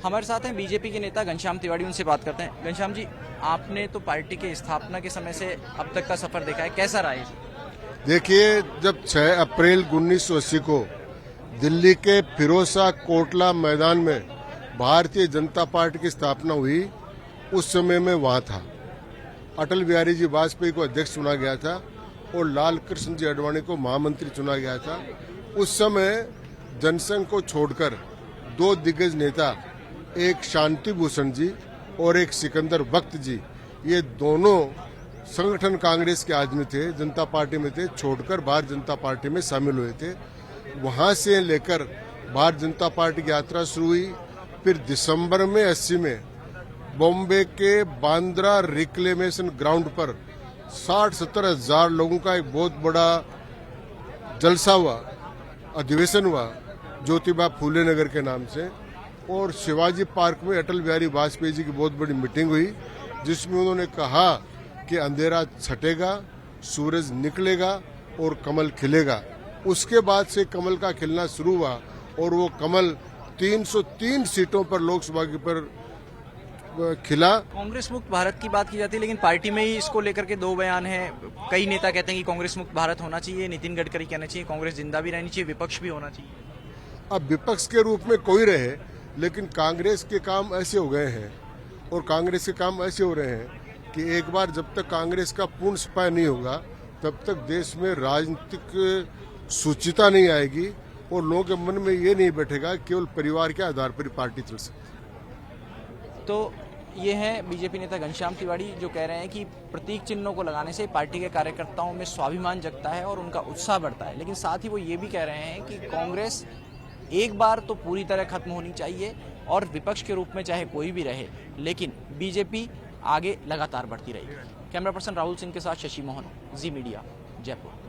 हमारे साथ हैं बीजेपी के नेता घनश्याम तिवारी, उनसे बात करते हैं। घनश्याम जी, आपने तो पार्टी के स्थापना के समय से अब तक का सफर देखा है, कैसा रहा है? देखिए, जब 6 अप्रैल 1980 को दिल्ली के फिरोजशाह कोटला मैदान में भारतीय जनता पार्टी की स्थापना हुई, उस समय मैं वहां था। अटल बिहारी जी वाजपेयी को अध्यक्ष चुना गया था और लाल कृष्ण जी आडवाणी को महामंत्री चुना गया था। उस समय जनसंघ को छोड़कर 2 दिग्गज नेता, एक शांति भूषण जी और एक सिकंदर वक्त जी, ये दोनों संगठन कांग्रेस के आदमी थे, जनता पार्टी में थे, छोड़कर भारतीय जनता पार्टी में शामिल हुए थे। वहां से लेकर भारतीय जनता पार्टी की यात्रा शुरू हुई। फिर दिसंबर में 80 में बॉम्बे के बांद्रा रिक्लेमेशन ग्राउंड पर 60-70 हजार लोगों का एक बहुत बड़ा जलसा हुआ, अधिवेशन हुआ, ज्योतिबा फूले नगर के नाम से। और शिवाजी पार्क में अटल बिहारी वाजपेयी जी की बहुत बड़ी मीटिंग हुई, जिसमें उन्होंने कहा कि अंधेरा छटेगा, सूरज निकलेगा और कमल खिलेगा। उसके बाद से कमल का खिलना शुरू हुआ और वो कमल 303 सीटों पर लोकसभा की पर खिला। कांग्रेस मुक्त भारत की बात की जाती है, लेकिन पार्टी में ही इसको लेकर के 2 बयान हैं। कई नेता कहते हैं कि कांग्रेस मुक्त भारत होना चाहिए, नितिन गडकरी कहना चाहिए कांग्रेस जिंदा भी रहनी चाहिए, विपक्ष भी होना चाहिए। अब विपक्ष के रूप में कोई रहे, लेकिन कांग्रेस के काम ऐसे हो गए हैं और कांग्रेस के काम ऐसे हो रहे हैं कि एक बार जब तक कांग्रेस का पूर्ण सफाया नहीं होगा, तब तक देश में राजनीतिक शुचिता नहीं आएगी और लोगों के मन में ये नहीं बैठेगा केवल परिवार के आधार पर पार्टी चल सकती। तो ये हैं बीजेपी नेता घनश्याम तिवारी, जो कह रहे हैं कि प्रतीक चिन्हों को लगाने से पार्टी के कार्यकर्ताओं में स्वाभिमान जगता है और उनका उत्साह बढ़ता है। लेकिन साथ ही वो ये भी कह रहे हैं कि कांग्रेस एक बार तो पूरी तरह खत्म होनी चाहिए और विपक्ष के रूप में चाहे कोई भी रहे, लेकिन बीजेपी आगे लगातार बढ़ती रहेगी। कैमरा पर्सन राहुल सिंह के साथ शशि मोहन, जी मीडिया, जयपुर।